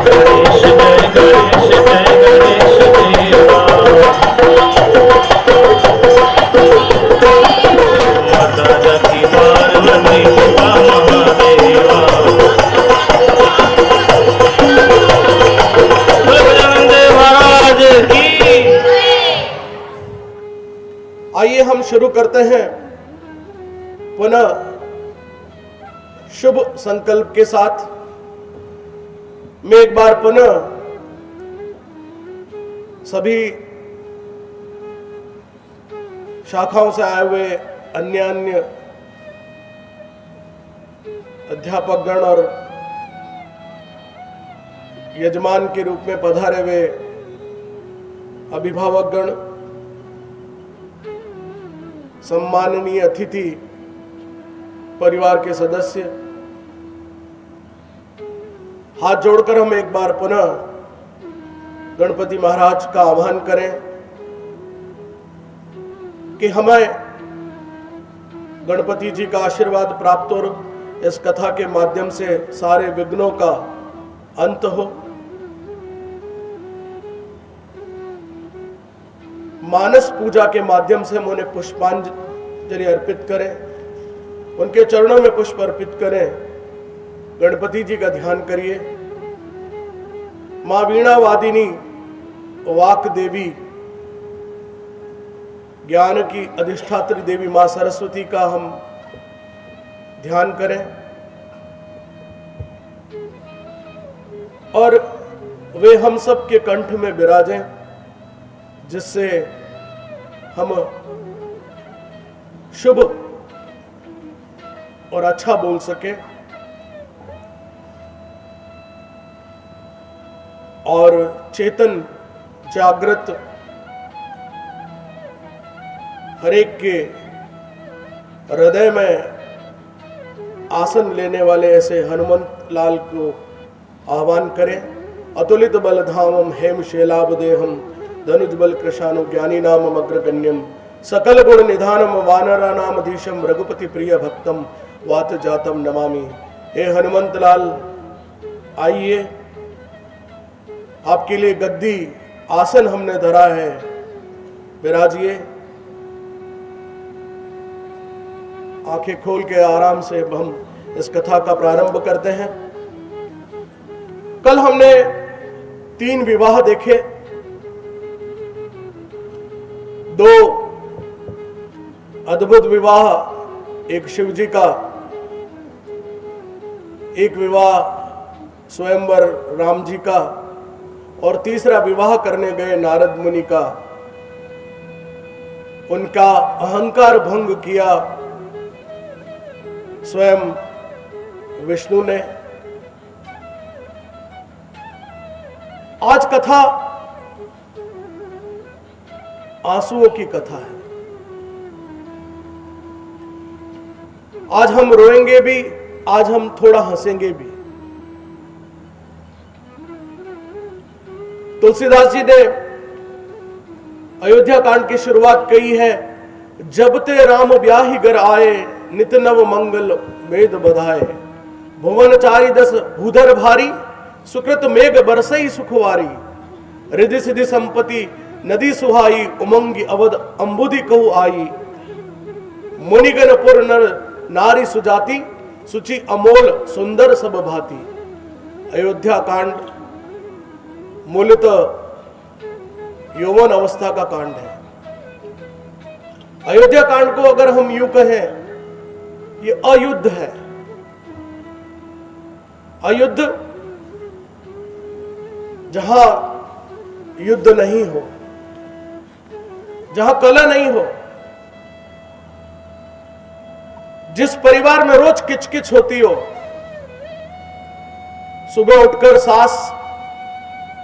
गणेश जय गणेश जय गणेश देवा। माता सती पार्वती पिता महादेवा। गजानन देव महाराज की। आइए हम शुरू करते हैं पुनः शुभ संकल्प के साथ। मैं एक बार पुनः सभी शाखाओं से आए हुए अन्य अध्यापकगण और यजमान के रूप में पधारे हुए अभिभावकगण, सम्माननीय अतिथि परिवार के सदस्य, हाथ जोड़कर हम एक बार पुनः गणपति महाराज का आह्वान करें कि हमें गणपति जी का आशीर्वाद प्राप्त हो, इस कथा के माध्यम से सारे विघ्नों का अंत हो। मानस पूजा के माध्यम से हम उन्हें पुष्पांजलि अर्पित करें, उनके चरणों में पुष्प अर्पित करें। गणपति जी का ध्यान करिए। मां वीणा वादिनी वाक देवी, ज्ञान की अधिष्ठात्री देवी मां सरस्वती का हम ध्यान करें और वे हम सब के कंठ में विराजें, जिससे हम शुभ और अच्छा बोल सके और चेतन जागृत हरेक के हृदय में आसन लेने वाले ऐसे हनुमंत लाल को आह्वान करें। अतुलित बल धामम हेम शैलाभदेहम धनुज बल कृशानु ज्ञानी नाम अग्रगण्यम सकल गुण निधानम वानरा नाम धीशम रघुपति प्रिय भक्तम वात जातम नमामि। हे हनुमंत लाल, आइए, आपके लिए गद्दी आसन हमने धरा है, विराजिए। आंखें खोल के आराम से हम इस कथा का प्रारंभ करते हैं। कल हमने 3 विवाह देखे, 2 अद्भुत विवाह, एक शिवजी का, एक विवाह स्वयंवर राम जी का और तीसरा विवाह करने गए नारद मुनि का। उनका अहंकार भंग किया स्वयं विष्णु ने। आज कथा आंसुओं की कथा है। आज हम रोएंगे भी, आज हम थोड़ा हंसेंगे भी। तुलसीदास जी ने अयोध्या कांड की शुरुआत कही है, जब ते राम ब्याही घर आए नित नव मंगल वेद बधाए। भुवन चारि दस भूधर भारी सुकृत मेघ बरसई सुखवारी। रिधि सिद्धि संपत्ति नदी सुहाई उमंगी अवध अंबुधि कहु आई। मुनिगण पुर नर नारी सुजाति सुचि अमोल सुंदर सब भांति। अयोध्या कांड मूलतः यौवन अवस्था का कांड है। अयोध्या कांड को अगर हम यूं कहें, ये अयुद्ध है। अयुद्ध जहां युद्ध नहीं हो, जहां कलह नहीं हो, जिस परिवार में रोज किचकिच होती हो, सुबह उठकर सास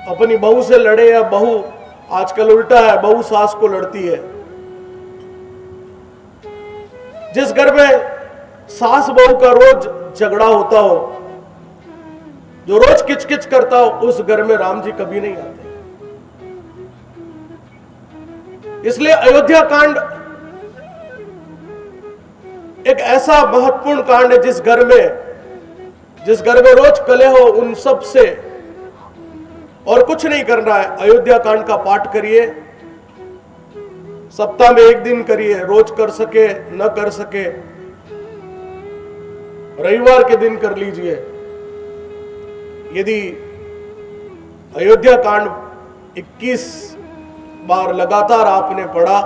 अपनी बहू से लड़े या बहू, आजकल उल्टा है, बहू सास को लड़ती है। जिस घर में सास बहू का रोज झगड़ा होता हो, जो रोज किचकिच करता हो, उस घर में राम जी कभी नहीं आते। इसलिए अयोध्या कांड एक ऐसा महत्वपूर्ण कांड है, जिस घर में रोज कलह हो, उन सब से और कुछ नहीं करना है। अयोध्या कांड का पाठ करिए, सप्ताह में एक दिन करिए, रोज कर सके न कर सके रविवार के दिन कर लीजिए। यदि अयोध्या कांड 21 बार लगातार आपने पढ़ा,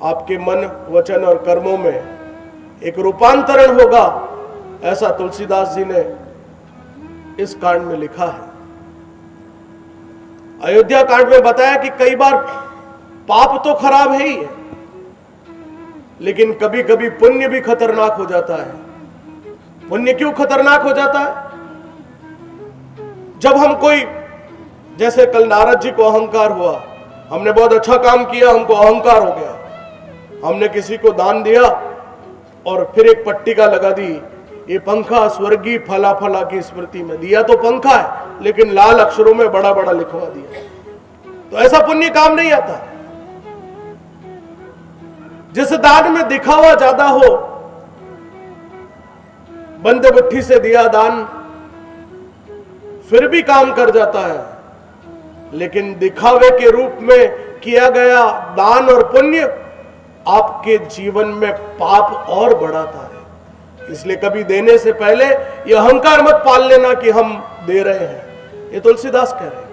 आपके मन, वचन और कर्मों में एक रूपांतरण होगा, ऐसा तुलसीदास जी ने इस कांड में लिखा है। अयोध्या कांड में बताया कि कई बार पाप तो खराब है ही है, लेकिन कभी कभी पुण्य भी खतरनाक हो जाता है। पुण्य क्यों खतरनाक हो जाता है? जब हम कोई, जैसे कल नारद जी को अहंकार हुआ, हमने बहुत अच्छा काम किया, हमको अहंकार हो गया, हमने किसी को दान दिया और फिर एक पट्टिका लगा दी, ये पंखा स्वर्गीय फला फला की स्मृति में। दिया तो पंखा है, लेकिन लाल अक्षरों में बड़ा बड़ा लिखवा दिया। तो ऐसा पुण्य काम नहीं आता। जिस दान में दिखावा ज्यादा हो, बंद बुट्ठी से दिया दान फिर भी काम कर जाता है, लेकिन दिखावे के रूप में किया गया दान और पुण्य आपके जीवन में पाप और बढ़ाता है। इसलिए कभी देने से पहले यह अहंकार मत पाल लेना कि हम दे रहे हैं। ये तुलसीदास कह रहे हैं।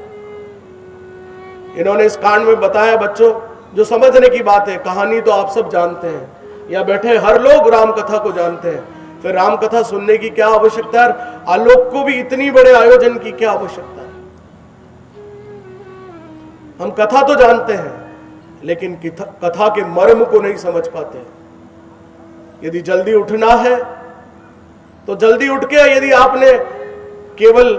इन्होंने इस कांड में बताया, बच्चों, जो समझने की बात है। कहानी तो आप सब जानते हैं, या बैठे हर लोग राम कथा को जानते हैं। फिर राम कथा सुनने की क्या आवश्यकता है? आलोक को भी इतनी बड़े आयोजन की क्या आवश्यकता है? हम कथा तो जानते हैं, लेकिन कथा के मर्म को नहीं समझ पाते। यदि जल्दी उठना है तो जल्दी उठ के, यदि आपने केवल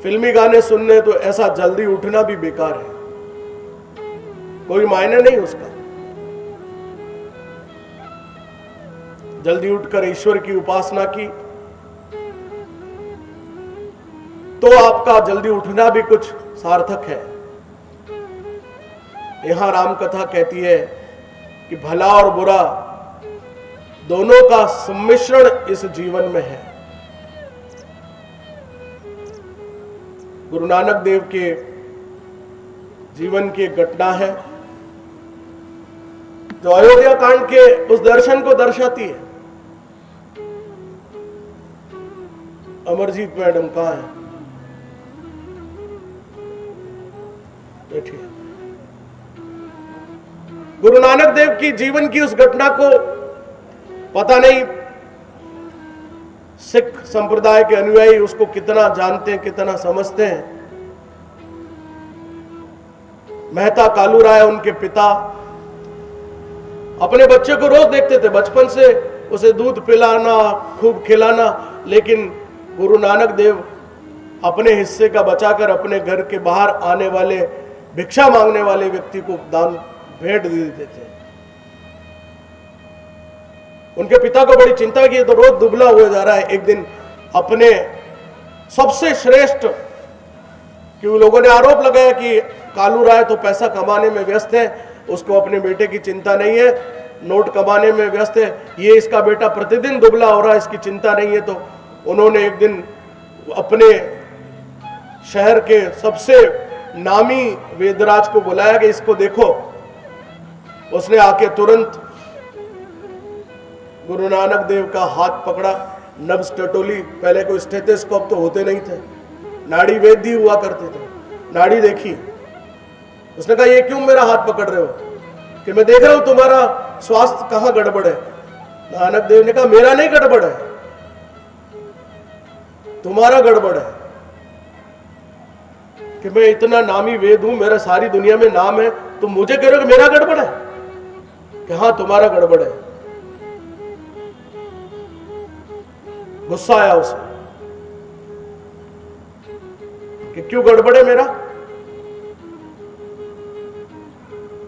फिल्मी गाने सुनने, तो ऐसा जल्दी उठना भी बेकार है, कोई मायने नहीं उसका। जल्दी उठकर ईश्वर की उपासना की तो आपका जल्दी उठना भी कुछ सार्थक है। यहां राम कथा कहती है कि भला और बुरा दोनों का सम्मिश्रण इस जीवन में है। गुरु नानक देव के जीवन की एक घटना है जो अयोध्या कांड के उस दर्शन को दर्शाती है। अमरजीत मैडम कहां है? बैठिए। गुरु नानक देव की जीवन की उस घटना को पता नहीं सिख संप्रदाय के अनुयायी उसको कितना जानते हैं, कितना समझते हैं। मेहता कालू राय, उनके पिता, अपने बच्चे को रोज देखते थे, बचपन से उसे दूध पिलाना, खूब खिलाना, लेकिन गुरु नानक देव अपने हिस्से का बचाकर अपने घर के बाहर आने वाले, भिक्षा मांगने वाले व्यक्ति को दान भेंट दे देते थे। उनके पिता को बड़ी चिंता की, तो रोज दुबला हुआ जा रहा है। एक दिन अपने सबसे श्रेष्ठ, क्योंकि लोगों ने आरोप लगाया कि कालू राय तो पैसा कमाने में व्यस्त है, उसको अपने बेटे की चिंता नहीं है, नोट कमाने में व्यस्त है, ये इसका बेटा प्रतिदिन दुबला हो रहा है, इसकी चिंता नहीं है। तो उन्होंने एक दिन अपने शहर के सबसे नामी वेदराज को बुलाया कि इसको देखो। उसने आके तुरंत गुरु नानक देव का हाथ पकड़ा, नब्ज टटोली। पहले कोई स्टेथोस्कोप तो होते नहीं थे, नाड़ी वेद ही हुआ करते थे। नाड़ी देखी, उसने कहा ये क्यों मेरा हाथ पकड़ रहे हो? कि मैं देख रहा हूं तुम्हारा स्वास्थ्य कहां गड़बड़ है। नानक देव ने कहा मेरा नहीं गड़बड़ है, तुम्हारा गड़बड़ है। कि मैं इतना नामी वेद हूं, मेरा सारी दुनिया में नाम है, तुम मुझे कह रहे हो कि मेरा गड़बड़ है? कि हाँ तुम्हारा गड़बड़ है। गुस्सा आया उसे कि क्यों गड़बड़ है मेरा?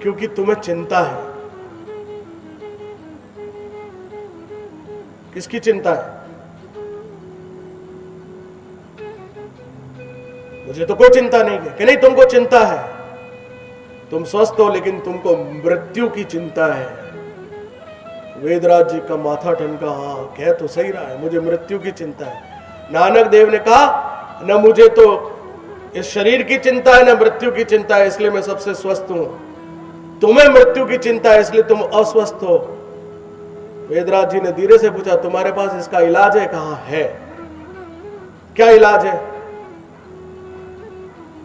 क्योंकि तुम्हें चिंता है। किसकी चिंता है? मुझे तो कोई चिंता नहीं है। कि नहीं, तुमको चिंता है, तुम स्वस्थ हो, लेकिन तुमको मृत्यु की चिंता है। वेदराज जी का माथा ठनका, हाँ कह तो सही रहा है, मुझे मृत्यु की चिंता है। नानक देव ने कहा न मुझे तो इस शरीर की चिंता है, न मृत्यु की चिंता है, इसलिए मैं सबसे स्वस्थ हूं। तुम्हें मृत्यु की चिंता है, इसलिए तुम अस्वस्थ हो। वेदराज जी ने धीरे से पूछा, तुम्हारे पास इसका इलाज है? कहां है? क्या इलाज है?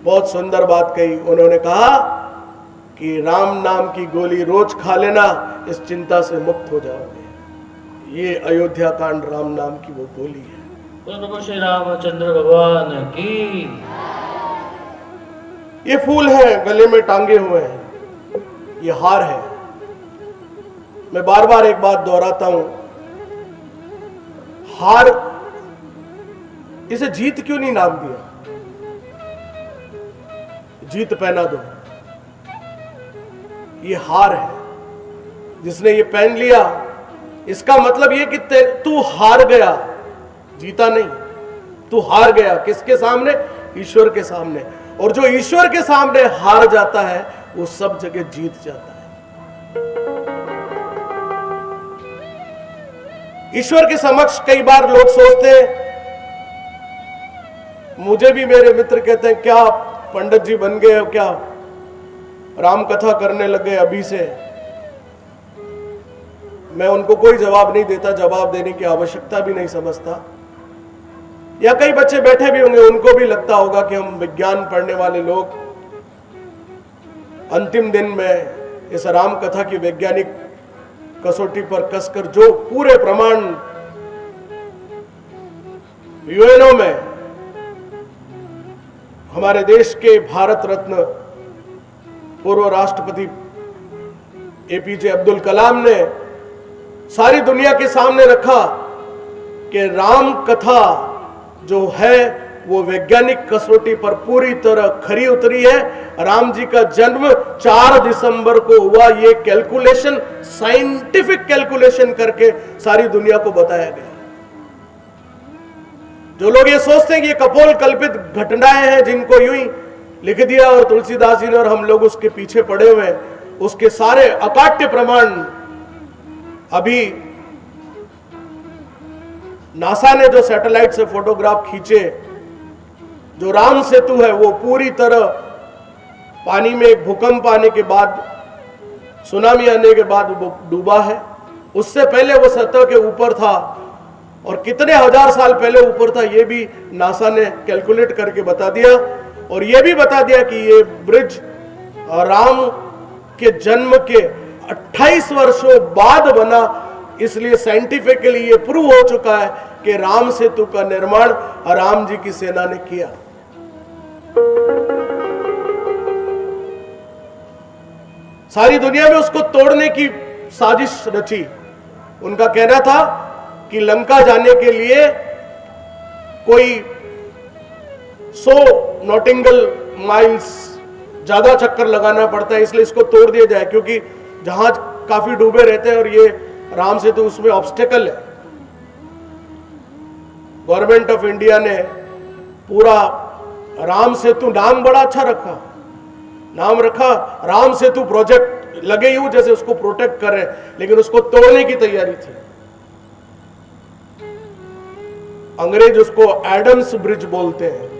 बहुत सुंदर बात कही उन्होंने। कहा कि राम नाम की गोली रोज खा लेना, इस चिंता से मुक्त हो जाओगे। ये अयोध्या कांड राम नाम की वो गोली है। प्रभु श्री रामचंद्र भगवान की। ये फूल है, गले में टांगे हुए हैं, ये हार है। मैं बार बार एक बात दोहराता हूं, हार, इसे जीत क्यों नहीं नाम दिया? जीत पहना दो। ये हार है, जिसने ये पहन लिया, इसका मतलब ये कि तू हार गया, जीता नहीं। तू हार गया किसके सामने? ईश्वर के सामने। और जो ईश्वर के सामने हार जाता है, वो सब जगह जीत जाता है। ईश्वर के समक्ष कई बार लोग सोचते हैं, मुझे भी मेरे मित्र कहते हैं, क्या पंडित जी बन गए हो, क्या राम कथा करने लगे अभी से? मैं उनको कोई जवाब नहीं देता, जवाब देने की आवश्यकता भी नहीं समझता। या कई बच्चे बैठे भी होंगे, उनको भी लगता होगा कि हम विज्ञान पढ़ने वाले लोग अंतिम दिन में इस राम कथा की वैज्ञानिक कसौटी पर कसकर जो पूरे प्रमाण यूएनओ में हमारे देश के भारत रत्न पूर्व राष्ट्रपति एपीजे अब्दुल कलाम ने सारी दुनिया के सामने रखा कि राम कथा जो है वो वैज्ञानिक कसौटी पर पूरी तरह खरी उतरी है। राम जी का जन्म 4 दिसंबर को हुआ, ये कैलकुलेशन, साइंटिफिक कैलकुलेशन करके सारी दुनिया को बताया गया। जो लोग ये सोचते हैं कि ये कपोल कल्पित घटनाएं हैं, जिनको यूं ही लिख दिया और तुलसीदास जी ने और हम लोग उसके पीछे पड़े हुए हैं, उसके सारे अकाट्य प्रमाण अभी नासा ने जो सैटेलाइट से फोटोग्राफ खींचे, जो राम सेतु है वो पूरी तरह पानी में एक भूकंप आने के बाद, सुनामी आने के बाद वो डूबा है। उससे पहले वो सतह के ऊपर था, और कितने हजार साल पहले ऊपर था ये भी नासा ने कैलकुलेट करके बता दिया। और ये भी बता दिया कि ये ब्रिज राम के जन्म के 28 वर्षों बाद बना, इसलिए साइंटिफिकली ये प्रूव हो चुका है कि राम सेतु का निर्माण राम जी की सेना ने किया। सारी दुनिया में उसको तोड़ने की साजिश रची। उनका कहना था कि लंका जाने के लिए कोई 100 नॉटिंगल माइल्स ज्यादा चक्कर लगाना पड़ता है, इसलिए इसको तोड़ दिया जाए, क्योंकि जहाज काफी डूबे रहते हैं और ये राम सेतु उसमें ऑब्स्टेकल है। गवर्नमेंट ऑफ इंडिया ने पूरा राम सेतु, नाम बड़ा अच्छा रखा, नाम रखा राम सेतु प्रोजेक्ट, लगे यूं जैसे उसको प्रोटेक्ट कर रहे हैं, लेकिन उसको तोड़ने की तैयारी थी। अंग्रेज उसको एडम्स ब्रिज बोलते हैं।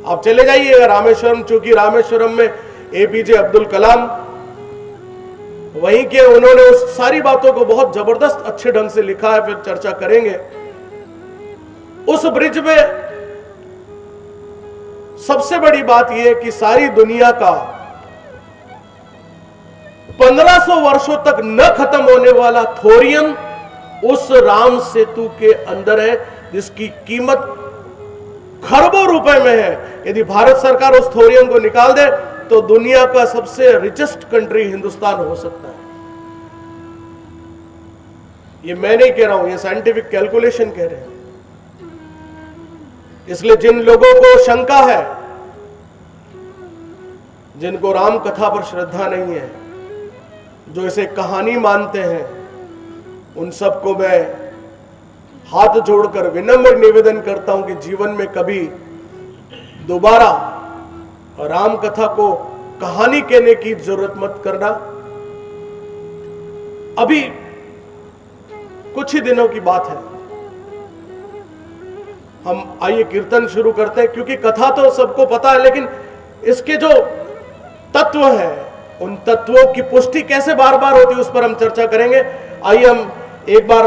आप चले जाइएगा रामेश्वरम, चूंकि रामेश्वरम में एपीजे अब्दुल कलाम वहीं के, उन्होंने उस सारी बातों को बहुत जबरदस्त अच्छे ढंग से लिखा है, फिर चर्चा करेंगे। उस ब्रिज में सबसे बड़ी बात यह है कि सारी दुनिया का 1500 वर्षों तक न खत्म होने वाला थोरियम उस राम सेतु के अंदर है, जिसकी कीमत खरबों रुपए में है। यदि भारत सरकार उस थोरियम को निकाल दे तो दुनिया का सबसे रिचेस्ट कंट्री हिंदुस्तान हो सकता है। ये मैं नहीं कह रहा हूं, ये साइंटिफिक कैलकुलेशन कह रहे हैं। इसलिए जिन लोगों को शंका है, जिनको राम कथा पर श्रद्धा नहीं है, जो इसे कहानी मानते हैं, उन सबको मैं हाथ जोड़कर विनम्र निवेदन करता हूं कि जीवन में कभी दोबारा राम कथा को कहानी कहने की जरूरत मत करना। अभी कुछ ही दिनों की बात है, हम आइए कीर्तन शुरू करते हैं, क्योंकि कथा तो सबको पता है, लेकिन इसके जो तत्व हैं, उन तत्वों की पुष्टि कैसे बार बार होती है उस पर हम चर्चा करेंगे। आइए हम एक बार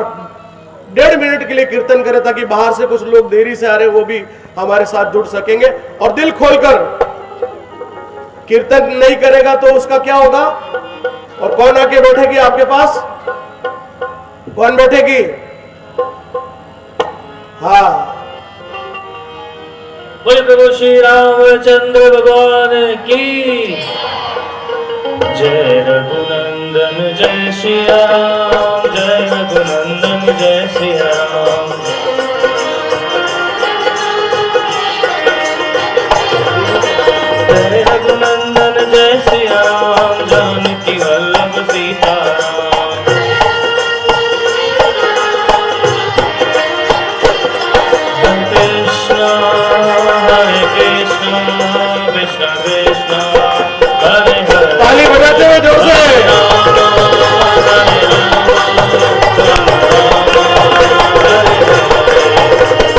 1.5 मिनट के लिए कीर्तन करें, ताकि बाहर से कुछ लोग देरी से आ रहे वो भी हमारे साथ जुड़ सकेंगे। और दिल खोलकर कीर्तन नहीं करेगा तो उसका क्या होगा? और कौन आके बैठेगी आपके पास? कौन बैठेगी? हाँ, बोल प्रभु श्री रामचंद्र भगवान की जय। रघुनंदन जय श्री राम, जय रघुनंदन जय श्री राम। जय रघुनंदन जय श्री राम, जानकी वल्लभ सीताराम। कृष्ण हरे कृष्ण, कृष्ण कृष्ण हरे हरे। ताली बजाते हुए जोर से।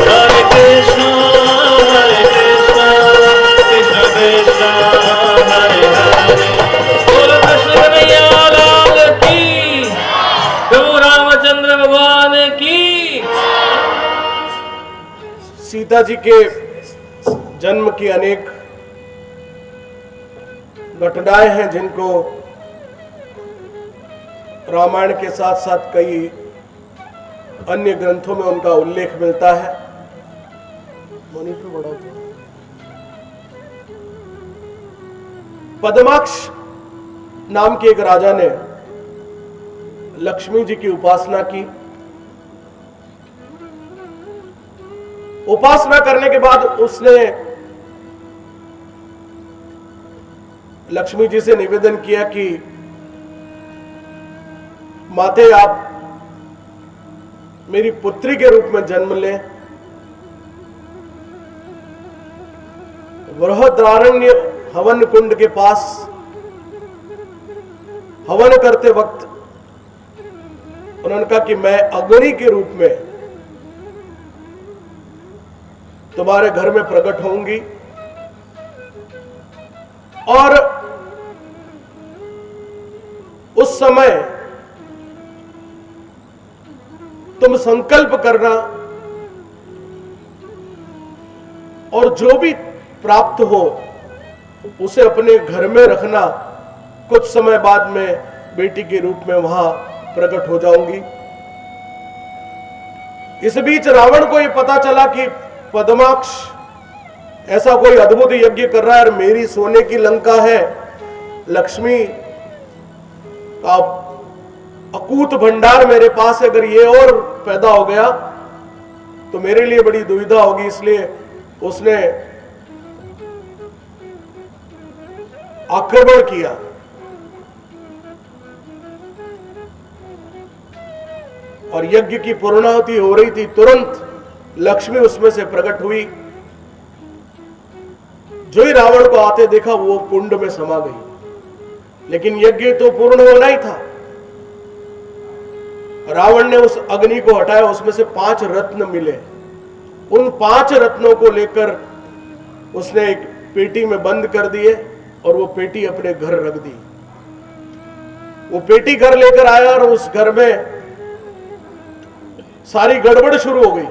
हरे कृष्ण कृष्ण कृष्ण हरे हरे। बोलो कृष्ण कन्हैया लाल की, प्रभु रामचंद्र भगवान की। सीता जी के जन्म की अनेक घटनाएं हैं, जिनको रामायण के साथ साथ कई अन्य ग्रंथों में उनका उल्लेख मिलता है। मॉनिटर बढ़ाओ तो। पद्माक्ष नाम के एक राजा ने लक्ष्मी जी की उपासना की। उपासना करने के बाद उसने लक्ष्मी जी से निवेदन किया कि माते आप मेरी पुत्री के रूप में जन्म लें। बृहदारण्य हवन कुंड के पास हवन करते वक्त उन्होंने कहा कि मैं अग्नि के रूप में तुम्हारे घर में प्रकट होंगी और उस समय तुम संकल्प करना और जो भी प्राप्त हो उसे अपने घर में रखना। कुछ समय बाद में बेटी के रूप में वहां प्रकट हो जाऊंगी। इस बीच रावण को यह पता चला कि पद्माक्ष ऐसा कोई अद्भुत यज्ञ कर रहा है और मेरी सोने की लंका है, लक्ष्मी का अकूत भंडार मेरे पास है, अगर ये और पैदा हो गया तो मेरे लिए बड़ी दुविधा होगी। इसलिए उसने आक्रमण किया। और यज्ञ की पूर्णाहुति हो रही थी, तुरंत लक्ष्मी उसमें से प्रकट हुई। जो ही रावण को आते देखा वो कुंड में समा गई, लेकिन यज्ञ तो पूर्ण होना ही था। रावण ने उस अग्नि को हटाया, उसमें से 5 रत्न मिले। उन 5 रत्नों को लेकर उसने एक पेटी में बंद कर दिए और वो पेटी अपने घर रख दी। वो पेटी घर लेकर आया और उस घर में सारी गड़बड़ शुरू हो गई।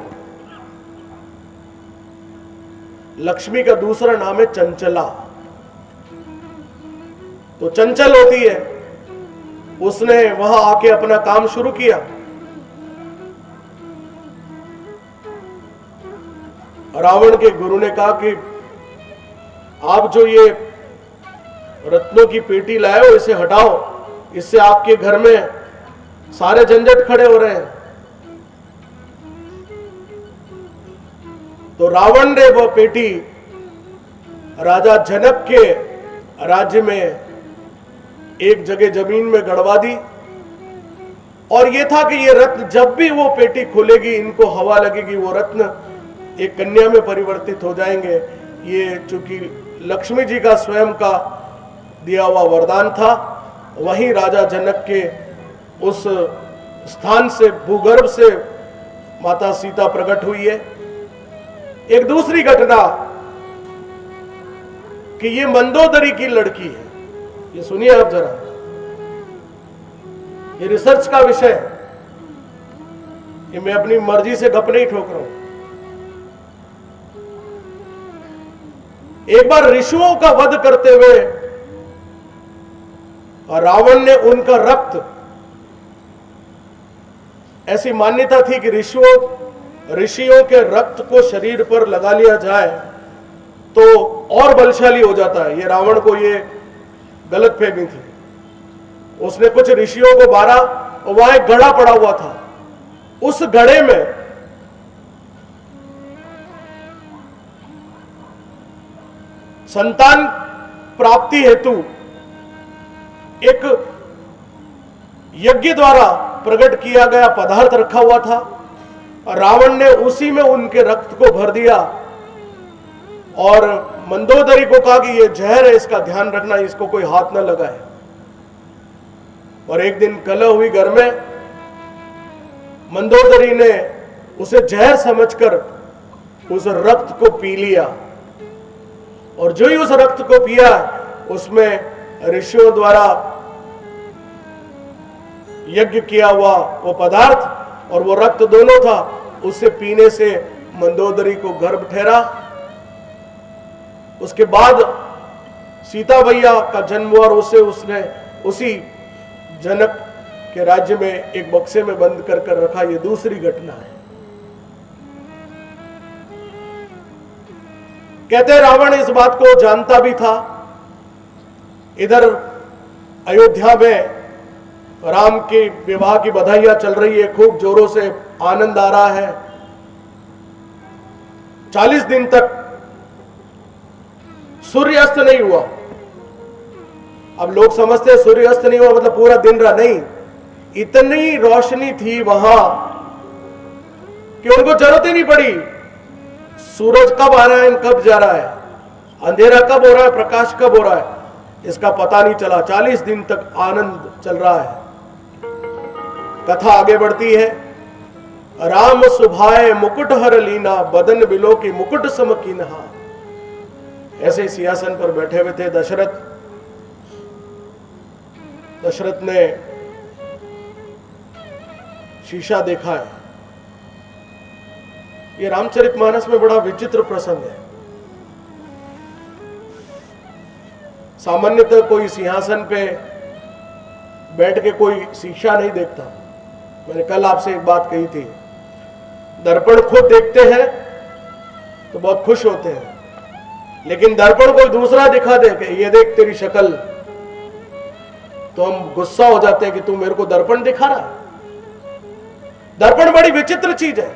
लक्ष्मी का दूसरा नाम है चंचला, तो चंचल होती है। उसने वहां आके अपना काम शुरू किया। रावण के गुरु ने कहा कि आप जो ये रत्नों की पेटी लाए हो इसे हटाओ, इससे आपके घर में सारे झंझट खड़े हो रहे हैं। तो रावण ने वह पेटी राजा जनक के राज्य में एक जगह जमीन में गड़वा दी। और यह था कि ये रत्न जब भी वो पेटी खुलेगी, इनको हवा लगेगी, वो रत्न एक कन्या में परिवर्तित हो जाएंगे। ये चूंकि लक्ष्मी जी का स्वयं का दिया हुआ वरदान था। वहीं राजा जनक के उस स्थान से, भूगर्भ से माता सीता प्रकट हुई है। एक दूसरी घटना कि ये मंदोदरी की लड़की है, ये सुनिए आप जरा, ये रिसर्च का विषय है, ये मैं अपनी मर्जी से गप नहीं ठोक रहा हूं। एक बार ऋषियों का वध करते हुए रावण ने उनका रक्त, ऐसी मान्यता थी कि ऋषियों के रक्त को शरीर पर लगा लिया जाए तो और बलशाली हो जाता है। ये रावण को ये गलतफहमी थी। उसने कुछ ऋषियों को मारा और वहां एक घड़ा पड़ा हुआ था। उस घड़े में संतान प्राप्ति हेतु एक यज्ञ द्वारा प्रकट किया गया पदार्थ रखा हुआ था। रावण ने उसी में उनके रक्त को भर दिया और मंदोदरी को कहा कि यह जहर है, इसका ध्यान रखना, इसको कोई हाथ न लगाए। और एक दिन कलह हुई घर में, मंदोदरी ने उसे जहर समझकर उस रक्त को पी लिया और जो ही उस रक्त को पिया उसमें ऋषियों द्वारा यज्ञ किया हुआ वो पदार्थ और वो रक्त दोनों था। उसे पीने से मंदोदरी को गर्भ ठहरा। उसके बाद सीता मैया का जन्म हुआ और उसने उसी जनक के राज्य में एक बक्से में बंद कर रखा। ये दूसरी घटना है। कहते हैं रावण इस बात को जानता भी था। इधर अयोध्या में राम के विवाह की बधाइयां चल रही है, खूब जोरों से आनंद आ रहा है। 40 दिन तक सूर्यास्त नहीं हुआ। अब लोग समझते हैं सूर्यास्त नहीं हुआ मतलब पूरा दिन रहा, नहीं, इतनी रोशनी थी वहां कि उनको जरूरत ही नहीं पड़ी सूरज कब आ रहा है कब जा रहा है, अंधेरा कब हो रहा है प्रकाश कब हो रहा है, इसका पता नहीं चला। 40 दिन तक आनंद चल रहा है। कथा आगे बढ़ती है। राम सुभाए मुकुट हर लीना, बदन बिलो की मुकुट सम कीन्हा। ऐसे सिंहासन पर बैठे हुए थे दशरथ। दशरथ ने शीशा देखा है। ये रामचरितमानस में बड़ा विचित्र प्रसंग है। सामान्यतः कोई सिंहासन पे बैठ के कोई शीशा नहीं देखता। मैंने कल आपसे एक बात कही थी, दर्पण खुद देखते हैं तो बहुत खुश होते हैं, लेकिन दर्पण कोई दूसरा दिखा दे कि ये देख तेरी शक्ल, तो हम गुस्सा हो जाते हैं कि तू मेरे को दर्पण दिखा रहा है। दर्पण बड़ी विचित्र चीज है।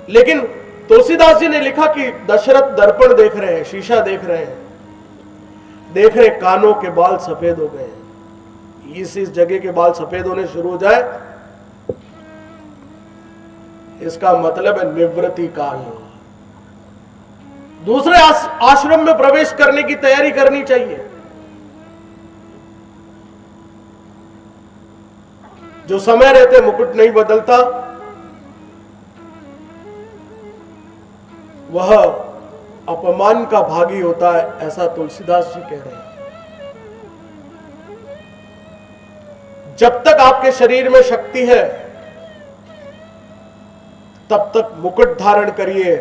लेकिन तुलसीदास जी ने लिखा कि दशरथ दर्पण देख रहे हैं, शीशा देख रहे हैं, देख रहे कानों के बाल सफेद हो गए। इस जगह के बाल सफेद होने शुरू हो जाए, इसका मतलब है निवृत्ति काल। दूसरे आश्रम में प्रवेश करने की तैयारी करनी चाहिए। जो समय रहते मुकुट नहीं बदलता, वह अपमान का भागी होता है, ऐसा तुलसीदास जी कह रहे हैं। जब तक आपके शरीर में शक्ति है तब तक मुकुट धारण करिए।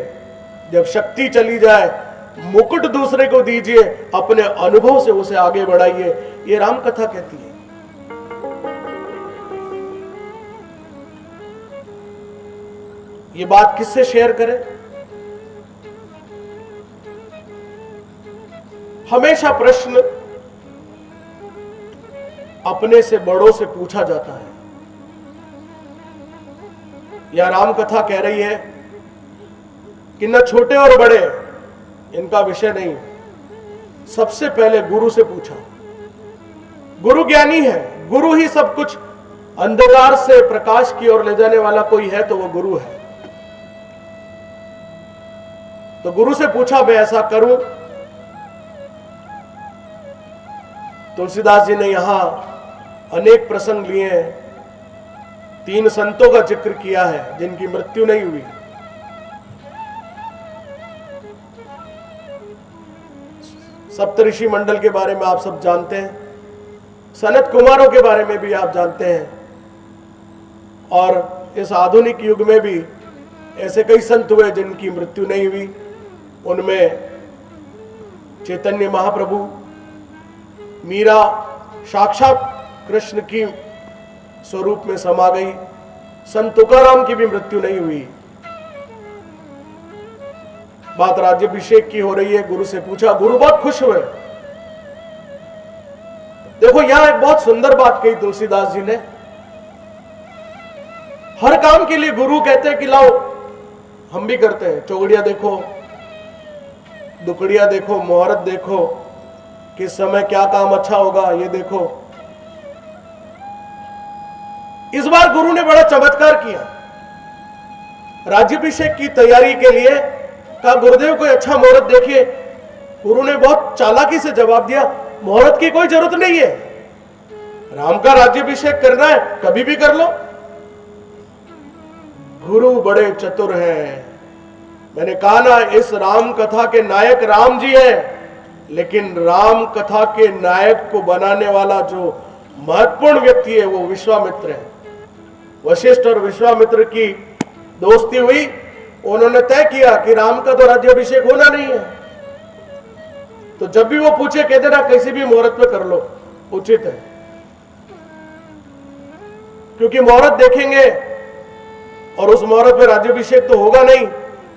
जब शक्ति चली जाए मुकुट दूसरे को दीजिए, अपने अनुभव से उसे आगे बढ़ाइए। ये राम कथा कहती है। ये बात किससे शेयर करें? हमेशा प्रश्न अपने से बड़ों से पूछा जाता है। यह राम कथा कह रही है कि न छोटे और बड़े इनका विषय नहीं, सबसे पहले गुरु से पूछा। गुरु ज्ञानी है, गुरु ही सब कुछ अंधकार से प्रकाश की ओर ले जाने वाला कोई है तो वो गुरु है। तो गुरु से पूछा मैं ऐसा करूं। तुलसीदास जी ने यहां अनेक प्रसंग लिए हैं। 3 संतों का जिक्र किया है जिनकी मृत्यु नहीं हुई। सप्तऋषि मंडल के बारे में आप सब जानते हैं, सनत कुमारों के बारे में भी आप जानते हैं, और इस आधुनिक युग में भी ऐसे कई संत हुए जिनकी मृत्यु नहीं हुई। उनमें चैतन्य महाप्रभु, मीरा साक्षात कृष्ण की स्वरूप में समा गई, संत तुकाराम की भी मृत्यु नहीं हुई। बात राज्याभिषेक की हो रही है, गुरु से पूछा, गुरु बहुत खुश हुए। देखो यहां एक बहुत सुंदर बात कही तुलसीदास जी ने। हर काम के लिए गुरु कहते हैं कि लाओ, हम भी करते हैं, चौगड़िया देखो, दुकड़िया देखो, मुहूर्त देखो, किस समय क्या काम अच्छा होगा ये देखो। इस बार गुरु ने बड़ा चमत्कार किया। राज्याभिषेक की तैयारी के लिए कहा, गुरुदेव कोई अच्छा मुहूर्त देखिए। गुरु ने बहुत चालाकी से जवाब दिया, मुहूर्त की कोई जरूरत नहीं है, राम का राज्याभिषेक करना है कभी भी कर लो। गुरु बड़े चतुर हैं। मैंने कहा ना, इस राम कथा के नायक राम जी हैं, लेकिन राम कथा के नायक को बनाने वाला जो महत्वपूर्ण व्यक्ति है वो विश्वामित्र है। वशिष्ठ और विश्वामित्र की दोस्ती हुई, उन्होंने तय किया कि राम का तो राज्याभिषेक होना नहीं है, तो जब भी वो पूछे कह देना किसी भी मुहूर्त पे कर लो, उचित है। क्योंकि मुहूर्त देखेंगे और उस मुहूर्त पे राज्याभिषेक तो होगा नहीं,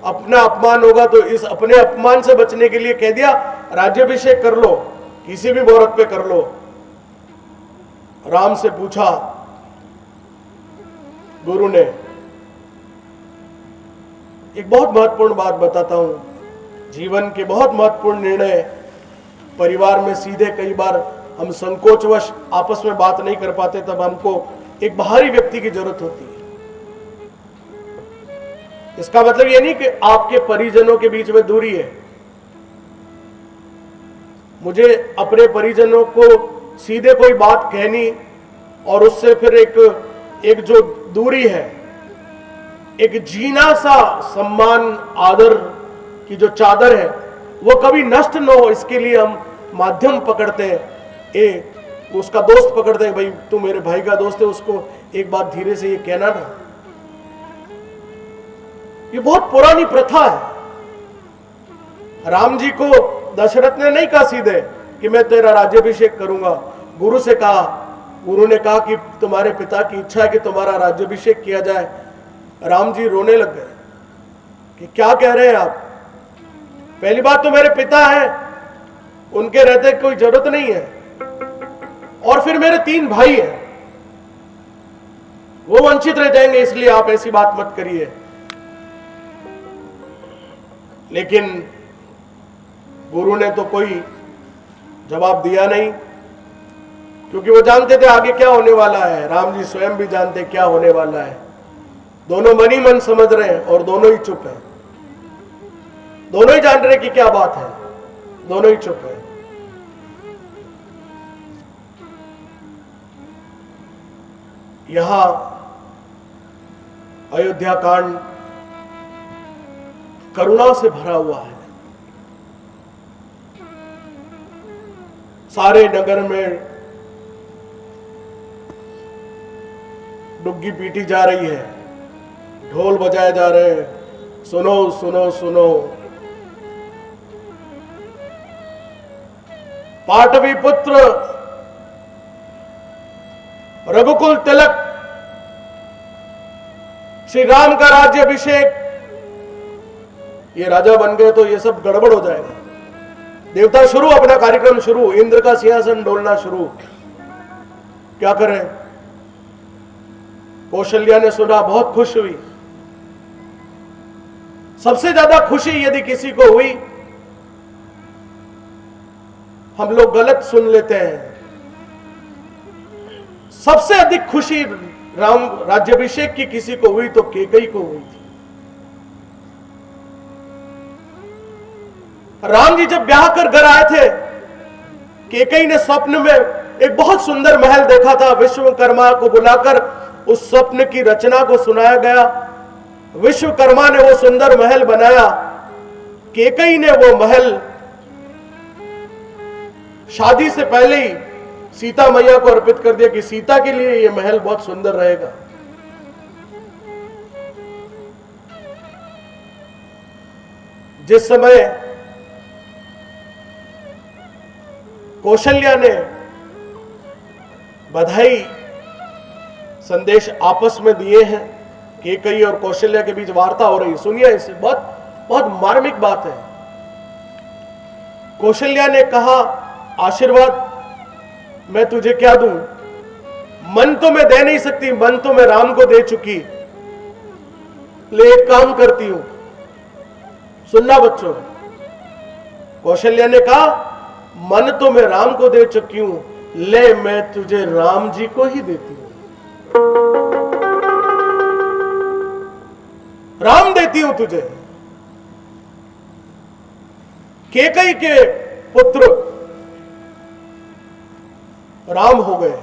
अपना अपमान होगा, तो इस अपने अपमान से बचने के लिए कह दिया राज्याभिषेक कर लो, किसी भी मुहूर्त पे कर लो। राम से पूछा गुरु ने। एक बहुत महत्वपूर्ण बात बताता हूं, जीवन के बहुत महत्वपूर्ण निर्णय परिवार में सीधे कई बार हम संकोचवश आपस में बात नहीं कर पाते, तब हमको एक बाहरी व्यक्ति की जरूरत होती है। इसका मतलब यह नहीं कि आपके परिजनों के बीच में दूरी है। मुझे अपने परिजनों को सीधे कोई बात कहनी और उससे फिर एक जो दूरी है, एक जीना सा सम्मान आदर की जो चादर है वो कभी नष्ट न हो, इसके लिए हम माध्यम पकड़ते हैं। उसका दोस्त पकड़ते हैं, भाई तू मेरे भाई का दोस्त है, उसको एक बात धीरे से ये कहना ना। ये बहुत पुरानी प्रथा है। राम जी को दशरथ ने नहीं कहा सीधे कि मैं तेरा राज्याभिषेक करूंगा, गुरु से कहा। गुरु ने कहा कि तुम्हारे पिता की इच्छा है कि तुम्हारा राज्याभिषेक किया जाए। राम जी रोने लग गए कि क्या कह रहे हैं आप, पहली बात तो मेरे पिता हैं, उनके रहते कोई जरूरत नहीं है, और फिर मेरे 3 भाई हैं, वो वंचित रह जाएंगे, इसलिए आप ऐसी बात मत करिए। लेकिन गुरु ने तो कोई जवाब दिया नहीं, क्योंकि वो जानते थे आगे क्या होने वाला है। राम जी स्वयं भी जानते क्या होने वाला है। दोनों मन ही मन समझ रहे हैं और दोनों ही चुप हैं। दोनों ही जान रहे कि क्या बात है, दोनों ही चुप हैं। यहां अयोध्या कांड करुणा से भरा हुआ है। सारे नगर में डुग्गी पीटी जा रही है, ढोल बजाए जा रहे हैं, सुनो सुनो सुनो। पाटवी पुत्र रघुकुल तिलक श्री राम का राज्याभिषेक, ये राजा बन गए तो ये सब गड़बड़ हो जाएगा। देवता शुरू, अपना कार्यक्रम शुरू, इंद्र का सिंहासन डोलना शुरू। क्या करें? कौशल्या ने सुना, बहुत खुश हुई। सबसे ज्यादा खुशी यदि किसी को हुई, हम लोग गलत सुन लेते हैं। सबसे अधिक खुशी राम राज्याभिषेक की किसी को हुई तो कैकेयी को हुई थी। राम जी जब ब्याह कर घर आए थे, कैकेयी ने स्वप्न में एक बहुत सुंदर महल देखा था। विश्वकर्मा को बुलाकर उस स्वप्न की रचना को सुनाया गया। विश्वकर्मा ने वो सुंदर महल बनाया, केकई ने वो महल शादी से पहले ही सीता मैया को अर्पित कर दिया कि सीता के लिए ये महल बहुत सुंदर रहेगा। जिस समय कौशल्या ने बधाई संदेश आपस में दिए हैं, केकई और कौशल्या के बीच वार्ता हो रही, सुनिए इसे, बहुत बहुत मार्मिक बात है। कौशल्या ने कहा, आशीर्वाद मैं तुझे क्या दूं, मन तो मैं दे नहीं सकती, मन तो मैं राम को दे चुकी, ले एक काम करती हूं, सुनना बच्चों। कौशल्या ने कहा, मन तो मैं राम को दे चुकी हूं, ले मैं तुझे राम जी को ही देती हूं, राम देती हूं तुझे। केकई के पुत्र राम हो गए।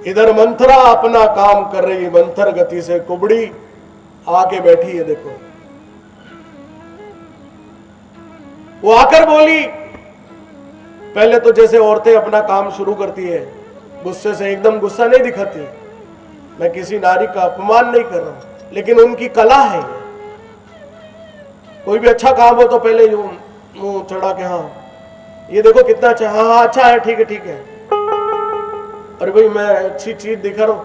इधर मंथरा अपना काम कर रही है, मंथर गति से कुबड़ी आके बैठी है, देखो। वो आकर बोली, पहले तो जैसे औरतें अपना काम शुरू करती है गुस्से से, एकदम गुस्सा नहीं दिखाती, मैं किसी नारी का अपमान नहीं कर रहा हूं, लेकिन उनकी कला है। कोई भी अच्छा काम हो तो पहले यूं मुंह चढ़ा के, हाँ ये देखो कितना अच्छा, हाँ हाँ अच्छा है, ठीक है ठीक है, अरे भाई मैं अच्छी चीज दिखा रहा हूं,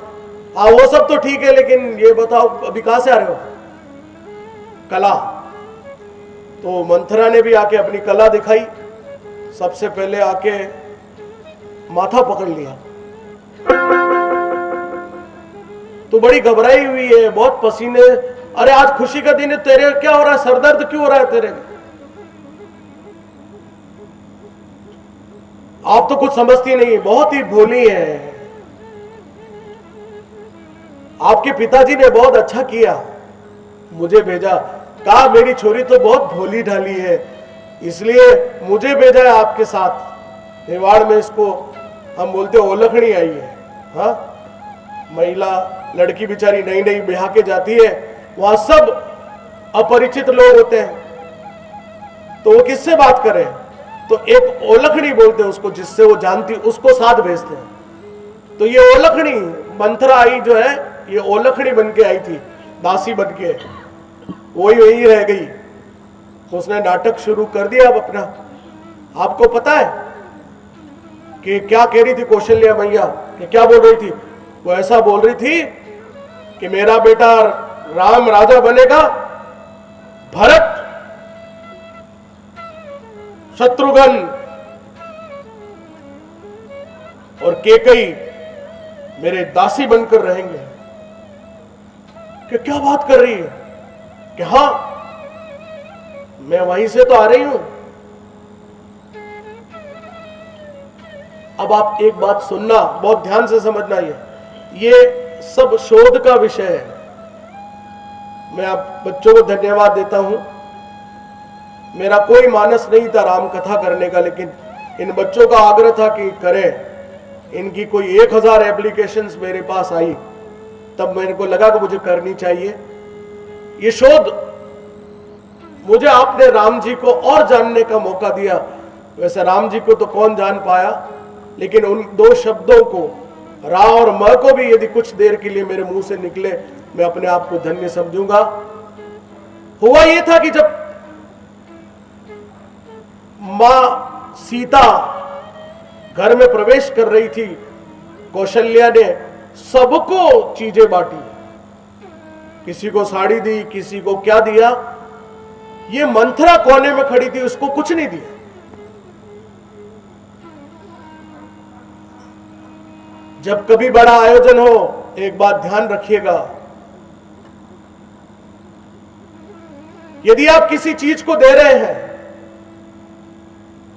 हाँ वो सब तो ठीक है, लेकिन ये बताओ अभी कहां से आ रहे हो, कला। तो मंथरा ने भी आके अपनी कला दिखाई। सबसे पहले आके माथा पकड़ लिया, तो बड़ी घबराई हुई है, बहुत पसीने, अरे आज खुशी का दिन है, तेरे क्या हो रहा है, सरदर्द क्यों हो रहा है तेरे? आप तो कुछ समझती नहीं, बहुत ही भोली है। आपके पिताजी ने बहुत अच्छा किया, मुझे भेजा, कहा मेरी छोरी तो बहुत भोली ढाली है, इसलिए मुझे भेजा है आपके साथ। मेवाड़ में इसको हम बोलते ओलखड़ी आई है। हाँ, महिला लड़की बेचारी नई नई ब्याह के जाती है, वहां सब अपरिचित लोग होते हैं, तो वो किससे बात करें, तो एक ओलखड़ी बोलते हैं उसको, जिससे वो जानती, उसको साथ भेजते हैं। तो ये ओलखड़ी मंथरा आई जो है, ये ओलखड़ी बन के आई थी, दासी बन के, वही वही रह गई। तो उसने नाटक शुरू कर दिया अब अपना। आपको पता है कि क्या कह रही थी कौशल्या मैया, कि क्या बोल रही थी? वो ऐसा बोल रही थी कि मेरा बेटा राम राजा बनेगा, भरत शत्रुघ्न और केकई मेरे दासी बनकर रहेंगे। कि क्या बात कर रही है? कि हां, मैं वहीं से तो आ रही हूं। अब आप एक बात सुनना, बहुत ध्यान से समझना, ये सब शोध का विषय है। मैं आप बच्चों को धन्यवाद देता हूं। मेरा कोई मानस नहीं था राम कथा करने का, लेकिन इन बच्चों का आग्रह था कि करें। इनकी कोई 1000 एप्लीकेशंस मेरे पास आई, तब मेरे को लगा कि मुझे करनी चाहिए ये शोध। मुझे आपने राम जी को और जानने का मौका दिया। वैसे राम जी को तो कौन जान पाया, लेकिन उन दो शब्दों को, रा और म को भी यदि कुछ देर के लिए मेरे मुंह से निकले, मैं अपने आप को धन्य समझूंगा। हुआ यह था कि जब मां सीता घर में प्रवेश कर रही थी, कौशल्या ने सबको चीजें बांटी, किसी को साड़ी दी, किसी को क्या दिया। ये मंथरा कोने में खड़ी थी, उसको कुछ नहीं दिया। जब कभी बड़ा आयोजन हो, एक बात ध्यान रखिएगा, यदि आप किसी चीज को दे रहे हैं,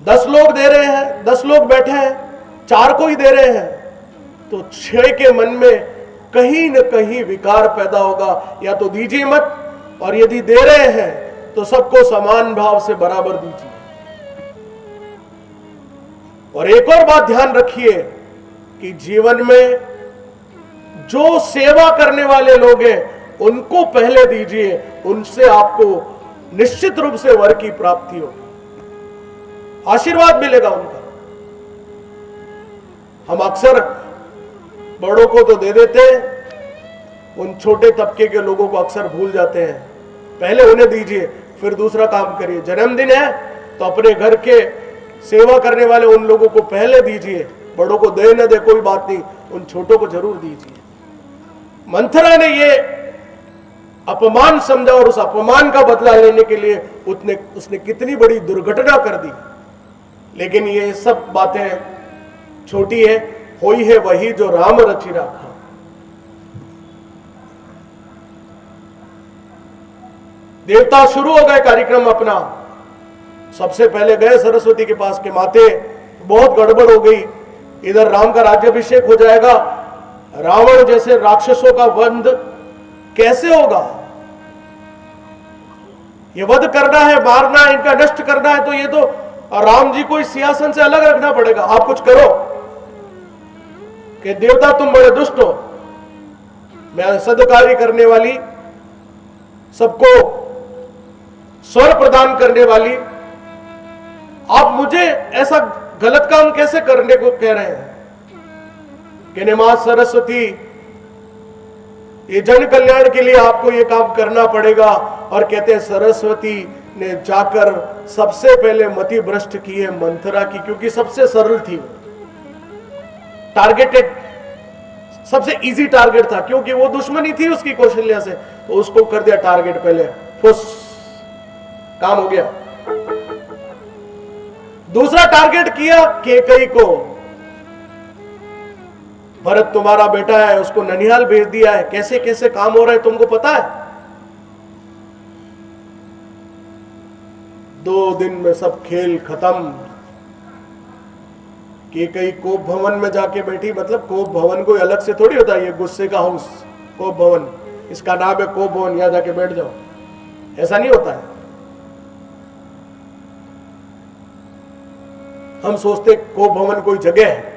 10 लोग दे रहे हैं, 10 लोग बैठे हैं, 4 को ही दे रहे हैं, तो 6 के मन में कहीं न कहीं विकार पैदा होगा, या तो दीजिए मत, और यदि दे रहे हैं तो सबको समान भाव से बराबर दीजिए। और एक और बात ध्यान रखिए, कि जीवन में जो सेवा करने वाले लोग हैं उनको पहले दीजिए, उनसे आपको निश्चित रूप से वर की प्राप्ति होगी, आशीर्वाद मिलेगा उनका। हम अक्सर बड़ों को तो दे देते हैं, उन छोटे तबके के लोगों को अक्सर भूल जाते हैं। पहले उन्हें दीजिए, फिर दूसरा काम करिए। जन्मदिन है तो अपने घर के सेवा करने वाले उन लोगों को पहले दीजिए, बड़ों को दे न दे कोई बात नहीं, उन छोटों को जरूर दीजिए। मंथरा ने ये अपमान समझा और उस अपमान का बदला लेने के लिए उसने कितनी बड़ी दुर्घटना कर दी। लेकिन ये सब बातें छोटी है, होई है वही जो राम रचि राखा। देवता शुरू हो गए कार्यक्रम अपना। सबसे पहले गए सरस्वती के पास के माते, बहुत गड़बड़ हो गई, इधर राम का राज्याभिषेक हो जाएगा, रावण जैसे राक्षसों का वध कैसे होगा? ये वध करना है, मारना है, इनका नष्ट करना है, तो ये तो राम जी को इस सिंहासन से अलग रखना पड़ेगा। आप कुछ करो कि देवता तुम बड़े दुष्ट हो, मैं सदकार्य करने वाली, सबको स्वर प्रदान करने वाली, आप मुझे ऐसा गलत काम कैसे करने को कह रहे हैं? कहने मां सरस्वती, ये जन कल्याण के लिए आपको ये काम करना पड़ेगा। और कहते हैं सरस्वती ने जाकर सबसे पहले मति भ्रष्ट की है मंथरा की, क्योंकि सबसे सरल थी, टारगेटेड, सबसे इजी टारगेट था, क्योंकि वो दुश्मनी थी उसकी कौशल्या से, तो उसको कर दिया टारगेट पहले, फुस, काम हो गया। दूसरा टारगेट किया केकई को, भरत तुम्हारा बेटा है, उसको ननिहाल भेज दिया है, कैसे कैसे काम हो रहा है तुमको पता है? 2 दिन में सब खेल खत्म। केकई कोप भवन में जाके बैठी, मतलब कोप भवन कोई अलग से थोड़ी होता है, ये गुस्से का हाउस कोप भवन, इसका नाम है कोप भवन, यहां जाके बैठ जाओ, ऐसा नहीं होता है। हम सोचते कोप भवन कोई जगह है,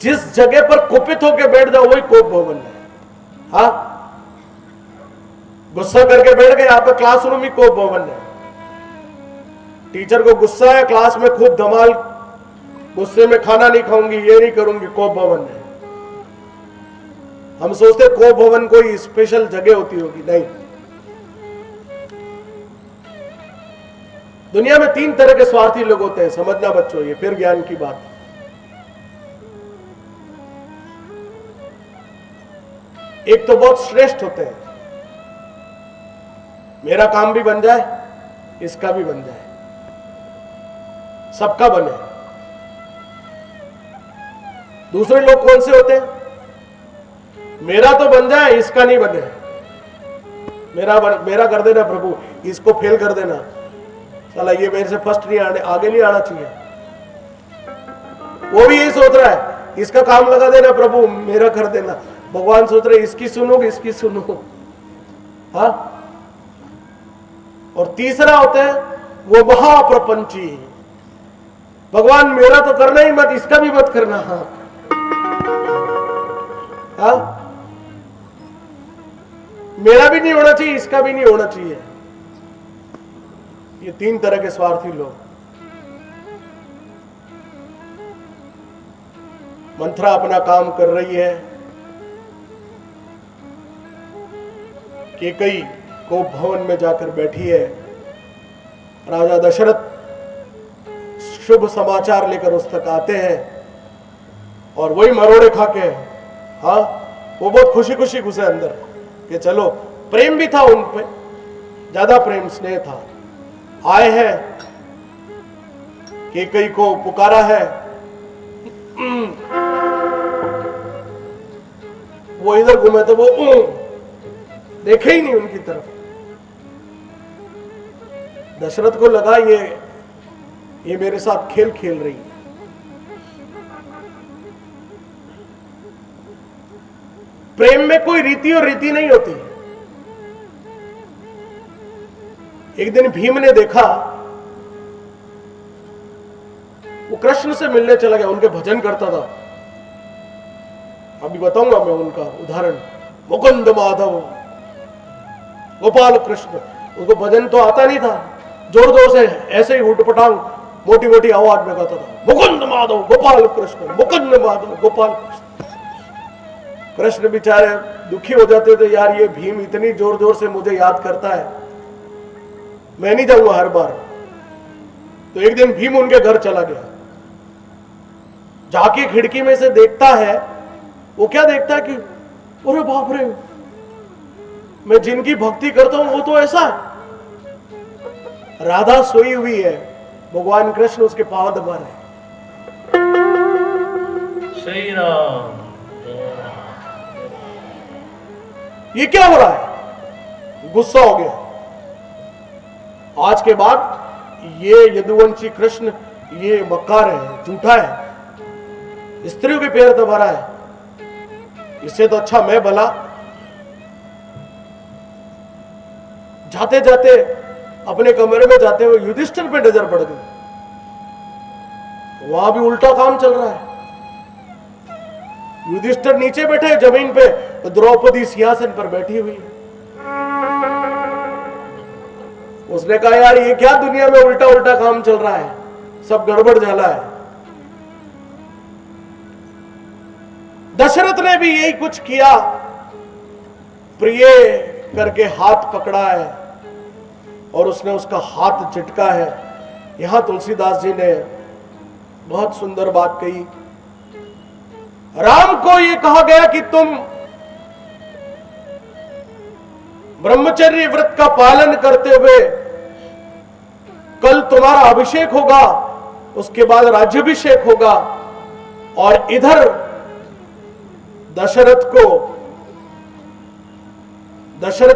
जिस जगह पर कुपित होकर बैठ जाओ वही कोप भवन है। हाँ, गुस्सा करके बैठ गए, आपका क्लासरूम ही कोप भवन है। टीचर को गुस्सा है, क्लास में खूब धमाल, गुस्से में खाना नहीं खाऊंगी, ये नहीं करूंगी, कोप भवन है। हम सोचते कोप भवन कोई स्पेशल जगह होती होगी, नहीं। दुनिया में 3 तरह के स्वार्थी लोग होते हैं, समझना बच्चों, ये फिर ज्ञान की बात। एक तो बहुत श्रेष्ठ होते हैं, मेरा काम भी बन जाए, इसका भी बन जाए, सबका बने। दूसरे लोग कौन से होते हैं? मेरा तो बन जाए, इसका नहीं बने, मेरा कर देना प्रभु, इसको फेल कर देना, साला ये मेरे से फर्स्ट नहीं आने, आगे नहीं आना चाहिए। वो भी यही सोच रहा है, इसका काम लगा देना प्रभु, मेरा कर देना। भगवान सोच रहे इसकी सुनो, इसकी सुनो। हाँ, और तीसरा होता है वो महाप्रपंची, भगवान मेरा तो करना ही मत, इसका भी मत करना। हाँ, हाँ, मेरा भी नहीं होना चाहिए, इसका भी नहीं होना चाहिए। ये 3 तरह के स्वार्थी लोग। मंथरा अपना काम कर रही है, केकई को भवन में जाकर बैठी है। राजा दशरथ शुभ समाचार लेकर उस तक आते हैं और वही मरोड़े खा के, हाँ, वो बहुत खुशी खुशी घुसे अंदर कि चलो, प्रेम भी था उन पे, ज्यादा प्रेम स्नेह था। आए हैं, केकई को पुकारा है, वो इधर घूमे तो वो देखे ही नहीं उनकी तरफ। दशरथ को लगा ये मेरे साथ खेल खेल रही है। प्रेम में कोई रीति और रीति नहीं होती। एक दिन भीम ने देखा वो कृष्ण से मिलने चला गया, उनके भजन करता था। अभी बताऊंगा मैं उनका उदाहरण। मुकुंद माधव गोपाल कृष्ण, उसको भजन तो आता नहीं था, जोर जोर से ऐसे ही उठपटांग मोटी मोटी आवाज में गाता था, मुकुंद माधव गोपाल कृष्ण, मुकुंद माधव गोपाल कृष्ण। कृष्ण बेचारे दुखी हो जाते थे, यार ये भीम इतनी जोर जोर से मुझे याद करता है, मैं नहीं जाऊंगा हर बार। तो एक दिन भीम उनके घर चला गया, जाके खिड़की में से देखता है, वो क्या देखता है कि अरे बाप रे, मैं जिनकी भक्ति करता हूं वो तो ऐसा है। राधा सोई हुई है, भगवान कृष्ण उसके पांव दबा रहे हैं। श्री राम। ये क्या हो रहा है? गुस्सा हो गया। आज के बाद ये यदुवंशी कृष्ण ये मक्कार है, झूठा है, स्त्रियों के पैर दबा रहा है, इससे तो अच्छा मैं भला। जाते जाते अपने कमरे में जाते हुए युधिष्ठिर पे नजर पड़ गई, वहां भी उल्टा काम चल रहा है। युधिष्ठिर नीचे बैठे जमीन पे, तो द्रौपदी सिंहासन पर बैठी हुई है। उसने कहा यार ये क्या दुनिया में उल्टा उल्टा काम चल रहा है, सब गड़बड़ झाला है। दशरथ ने भी यही कुछ किया, प्रिय करके हाथ पकड़ा है और उसने उसका हाथ झटका है। यहां तुलसीदास जी ने बहुत सुंदर बात कही। राम को यह कहा गया कि तुम ब्रह्मचर्य व्रत का पालन करते हुए कल तुम्हारा अभिषेक होगा, उसके बाद राज्याभिषेक होगा। और इधर दशरथ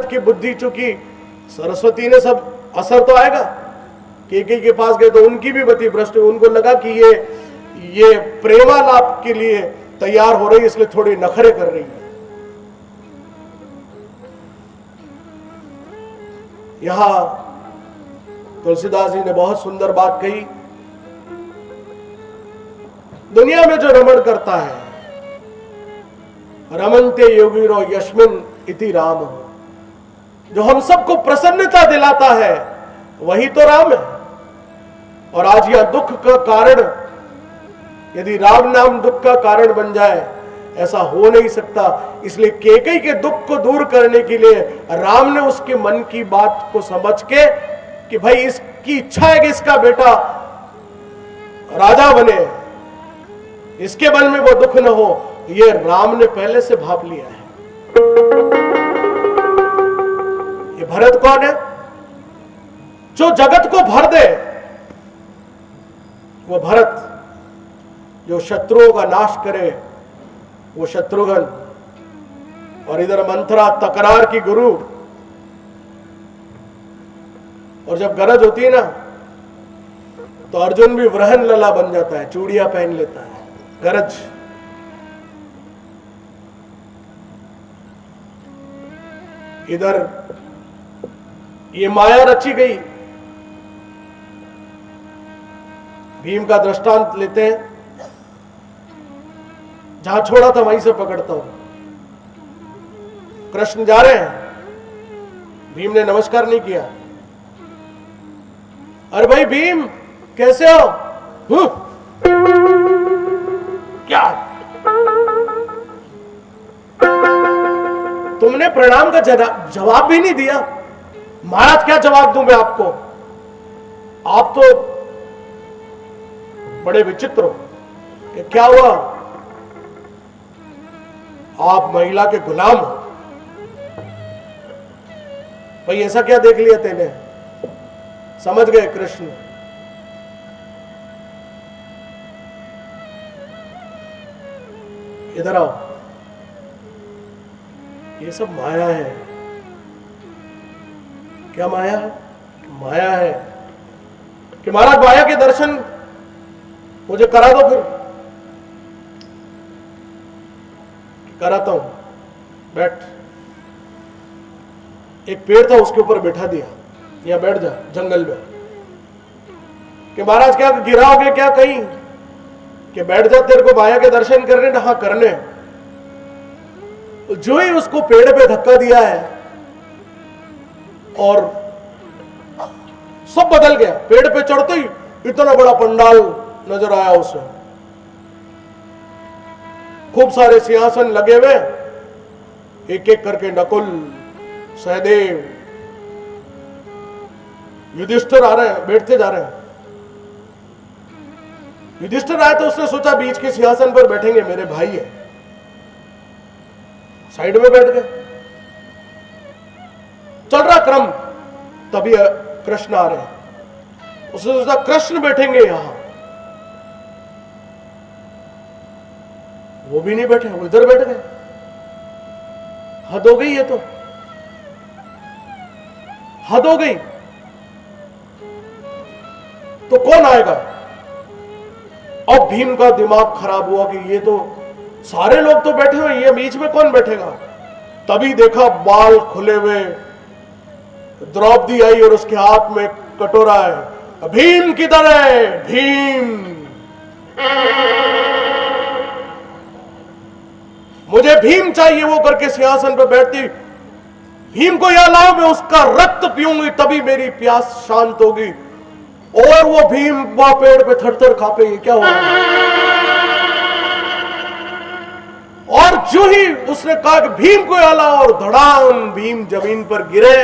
की बुद्धि, चूंकि सरस्वती ने सब असर तो आएगा, केकई के पास गए तो उनकी भी मति भ्रष्ट, उनको लगा कि ये प्रेमालाप के लिए तैयार हो रही, इसलिए थोड़ी नखरे कर रही है। यहां तुलसीदास जी ने बहुत सुंदर बात कही। दुनिया में जो रमण करता है, रमनते योगिनो यस्मिन इति राम, जो हम सबको प्रसन्नता दिलाता है वही तो राम है। और आज यह दुख का कारण, यदि राम नाम दुख का कारण बन जाए, ऐसा हो नहीं सकता। इसलिए केकई के दुख को दूर करने के लिए राम ने उसके मन की बात को समझ के कि भाई इसकी इच्छा है कि इसका बेटा राजा बने, इसके मन में वो दुख न हो, ये राम ने पहले से भाप लिया है। ये भरत कौन है? जो जगत को भर दे, वो भरत। जो शत्रुओं का नाश करे, वो शत्रुघ्न। और इधर मंथरा तकरार की गुरु। और जब गरज होती है ना, तो अर्जुन भी व्रहन लला बन जाता है, चूड़ियां पहन लेता है, गरज। इधर ये माया रची गई। भीम का दृष्टांत लेते हैं, जहां छोड़ा था वहीं से पकड़ता हूं। कृष्ण जा रहे हैं, भीम ने नमस्कार नहीं किया। अरे भाई भीम, कैसे हो? क्या तुमने प्रणाम का जवाब भी नहीं दिया? महाराज क्या जवाब दूं मैं आपको? आप तो बड़े विचित्र हो। क्या हुआ? आप महिला के गुलाम हो। भाई ऐसा क्या देख लिया तेने? समझ गए कृष्ण। इधर आओ। ये सब माया है। क्या माया है? माया है कि महाराज माया के दर्शन मुझे करा दो, फिर कराता हूं। बैठ। एक पेड़ था, उसके ऊपर बैठा दिया, या बैठ जा जंगल में। कि महाराज क्या गिराओगे क्या कहीं? कि बैठ जा, तेरे को माया के दर्शन करने ना। हाँ करने। जो ही उसको पेड़ पे धक्का दिया है और सब बदल गया। पेड़ पे चढ़ते ही इतना बड़ा पंडाल नजर आया उसे, खूब सारे सिंहासन लगे हुए, एक एक करके नकुल, सहदेव, युधिष्ठिर आ रहे हैं, बैठते जा रहे हैं। युधिष्ठिर आए तो उसने सोचा बीच के सिंहासन पर बैठेंगे, मेरे भाई है, साइड में बैठ गए। चल रहा क्रम, तभी कृष्ण आ रहे हैं। उसने सोचा कृष्ण बैठेंगे यहां, वो भी नहीं बैठे, वो इधर बैठ गए। हद हो गई, ये तो हद हो गई। तो कौन आएगा? अब भीम का दिमाग खराब हुआ कि ये तो सारे लोग तो बैठे हुए, ये बीच में कौन बैठेगा। तभी देखा बाल खुले हुए द्रौपदी आई और उसके हाथ में कटोरा है। भीम किधर है? भीम, मुझे भीम चाहिए। वो करके सिंहासन पर बैठती, भीम को यह लाओ, मैं उसका रक्त पीऊंगी तभी मेरी प्यास शांत होगी। और वो भीम वहां पेड़ पे थर-थर कांपे, ये क्या हो रहा है? और जो ही उसने कहा कि भीम को यह लाओ, और धड़ाम भीम जमीन पर गिरे।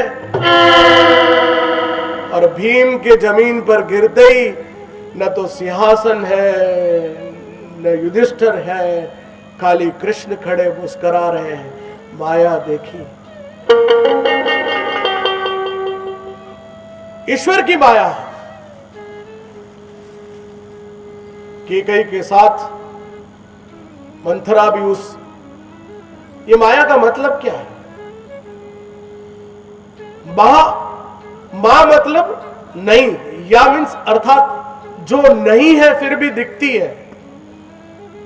और भीम के जमीन पर गिरते ही न तो सिंहासन है न युधिष्ठिर है, खाली कृष्ण खड़े मुस्कुरा रहे हैं। माया देखी, ईश्वर की माया। कैकेयी के साथ मंथरा भी उस, ये माया का मतलब क्या है? मां मतलब नहीं, या मीन्स अर्थात जो नहीं है फिर भी दिखती है,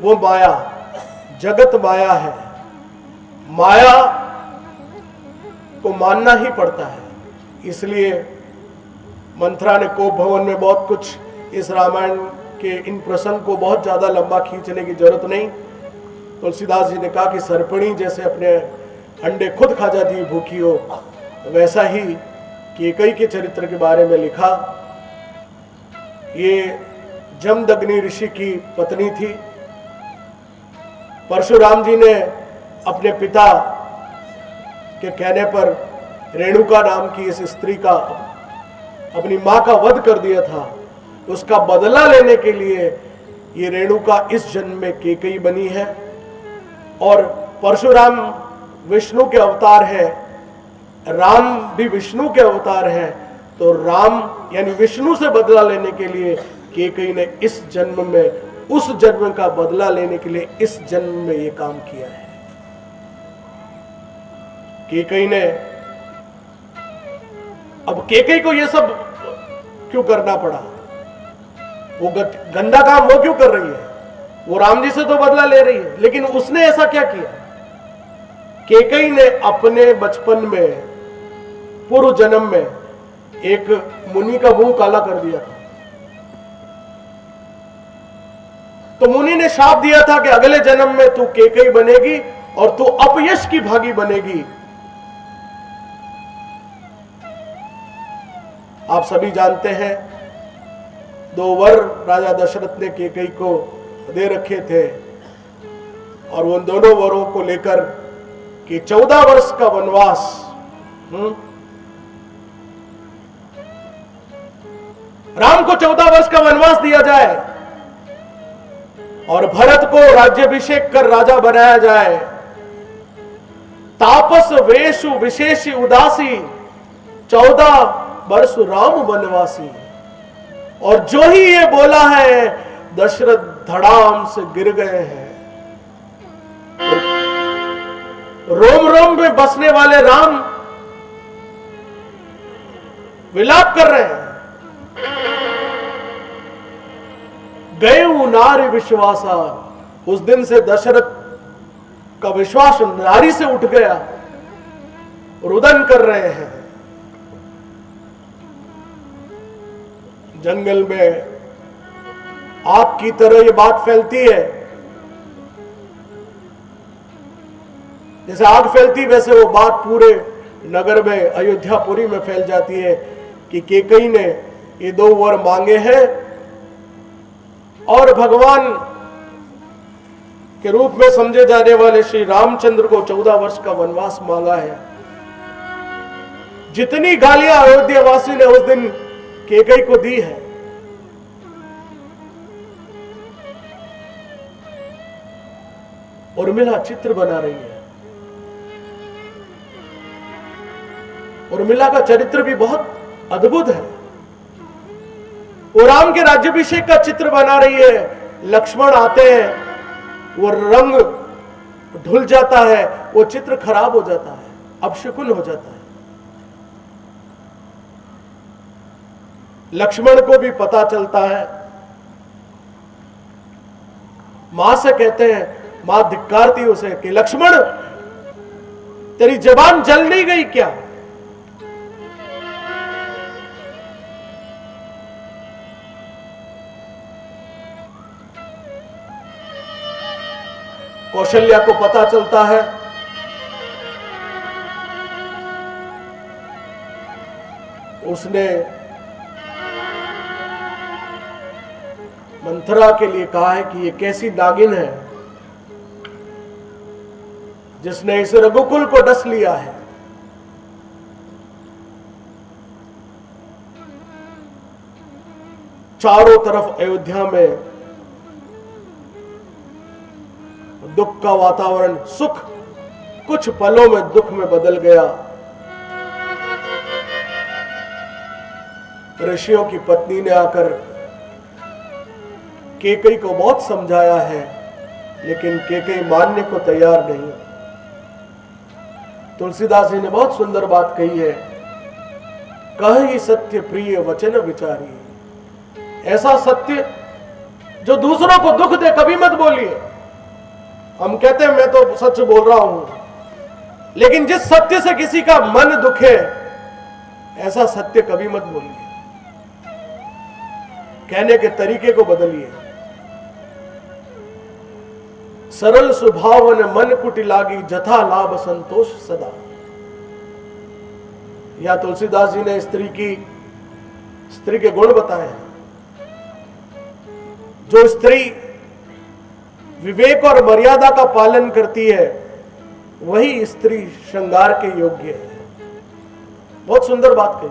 वो माया, जगत माया है। माया को मानना ही पड़ता है। इसलिए मंथरा ने कोप भवन में बहुत कुछ, इस रामायण के इन प्रसंग को बहुत ज्यादा लंबा खींचने की जरूरत नहीं। तुलसीदास जी ने कहा कि सर्पिणी जैसे अपने अंडे खुद खा जाती है भूखी हो, वैसा ही कैकेयी के चरित्र के बारे में लिखा। ये जमदग्नि ऋषि की पत्नी थी। परशुराम जी ने अपने पिता के कहने पर रेणुका नाम की इस स्त्री का, अपनी मां का वध कर दिया था। उसका बदला लेने के लिए ये रेणुका इस जन्म में कैकेयी बनी है। और परशुराम विष्णु के अवतार है, राम भी विष्णु के अवतार हैं। तो राम यानी विष्णु से बदला लेने के लिए कैकेयी ने इस जन्म में, उस जन्म का बदला लेने के लिए इस जन्म में ये काम किया है। कैकेयी ने, अब कैकेयी को ये सब क्यों करना पड़ा? वो गंदा काम वो क्यों कर रही है? वो राम जी से तो बदला ले रही है, लेकिन उसने ऐसा क्या किया? कैकेयी ने अपने बचपन में, पूर्व जन्म में एक मुनि का मुंह काला कर दिया था। तो मुनि ने शाप दिया था कि अगले जन्म में तू कैकेयी बनेगी और तू अपयश की भागी बनेगी। आप सभी जानते हैं 2 वर राजा दशरथ ने कैकेयी को दे रखे थे, और उन दोनों वरों को लेकर कि 14 वर्ष का वनवास, राम को 14 वर्ष का वनवास दिया जाए और भरत को राज्याभिषेक कर राजा बनाया जाए। तापस वेशु विशेषी उदासी, 14 वर्ष राम वनवासी। और जो ही ये बोला है, दशरथ धड़ाम से गिर गए हैं। रोम रोम में बसने वाले राम विलाप कर रहे हैं। गए नारी विश्वासा, उस दिन से दशरथ का विश्वास नारी से उठ गया, रुदन कर रहे हैं। जंगल में आग की तरह ये बात फैलती है। जैसे आग फैलती वैसे वो बात पूरे नगर में, अयोध्यापुरी में फैल जाती है कि कैकेयी ने ये 2 वर मांगे हैं और भगवान के रूप में समझे जाने वाले श्री रामचंद्र को 14 वर्ष का वनवास मांगा है। जितनी गालियां अयोध्यावासी ने उस दिन कैकेयी को दी है, उर्मिला चित्र बना रही है। उर्मिला का चरित्र भी बहुत अद्भुत है। वो राम के राज्याभिषेक का चित्र बना रही है। लक्ष्मण आते हैं, वो रंग ढुल जाता है, वो चित्र खराब हो जाता है, अपशकुन हो जाता है। लक्ष्मण को भी पता चलता है। मां से कहते हैं, मां धिक्कारती उसे कि लक्ष्मण तेरी जबान जल नहीं गई क्या? कौशल्या को पता चलता है। उसने मंथरा के लिए कहा है कि ये कैसी नागिन है जिसने इस रघुकुल को डस लिया है। चारों तरफ अयोध्या में दुख का वातावरण सुख कुछ पलों में दुख में बदल गया। ऋषियों की पत्नी ने आकर कैकेयी को बहुत समझाया है, लेकिन कैकेयी मानने को तैयार नहीं। तुलसीदास जी ने बहुत सुंदर बात कही है, कहि सत्य प्रिय वचन विचारी। ऐसा सत्य जो दूसरों को दुख दे कभी मत बोलिए। हम कहते हैं मैं तो सच बोल रहा हूं, लेकिन जिस सत्य से किसी का मन दुखे ऐसा सत्य कभी मत बोलिए। कहने के तरीके को बदलिए। सरल स्वभावन मन कुटि लागी, जथा लाभ संतोष सदा। या तुलसीदास जी ने स्त्री के गुण बताए हैं। जो स्त्री विवेक और मर्यादा का पालन करती है वही स्त्री श्रृंगार के योग्य है। बहुत सुंदर बात कही।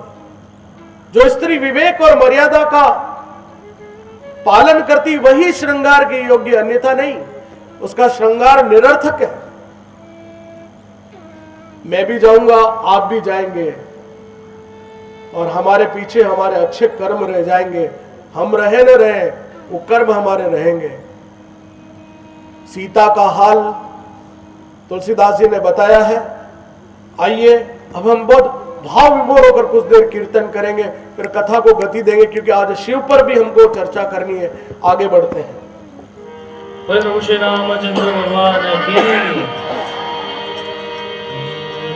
जो स्त्री विवेक और मर्यादा का पालन करती वही श्रृंगार के योग्य, अन्यथा नहीं। उसका श्रृंगार निरर्थक है। मैं भी जाऊंगा, आप भी जाएंगे और हमारे पीछे हमारे अच्छे कर्म रह जाएंगे। हम रहे न रहे, वो कर्म हमारे रहेंगे। सीता का हाल तुलसीदास जी ने बताया है। आइए अब हम बहुत भाव विभोर होकर कुछ देर कीर्तन करेंगे, फिर कथा को गति देंगे, क्योंकि आज शिव पर भी हमको चर्चा करनी है। आगे बढ़ते हैं। प्रभु श्री रामचंद्र भगवान की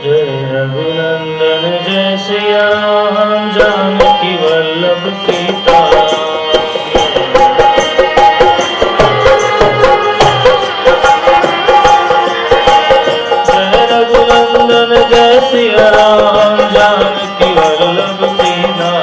जय। रघुनंदन जय सिया राम, जानकी वल्लभ सीता। जय रघुनंदन जय सिया राम, जानकी वल्लभ सीता।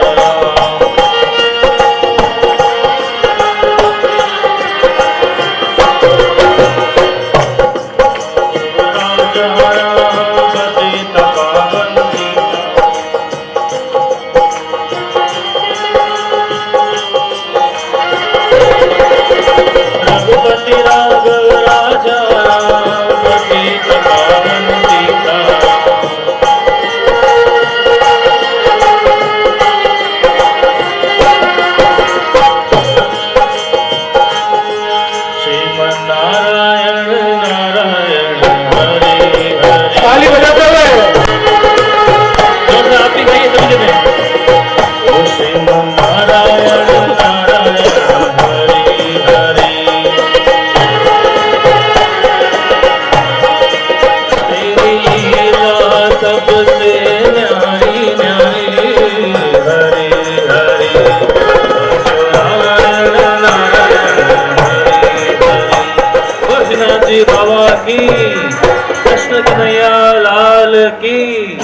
कृष्ण कन्हैया लाल की।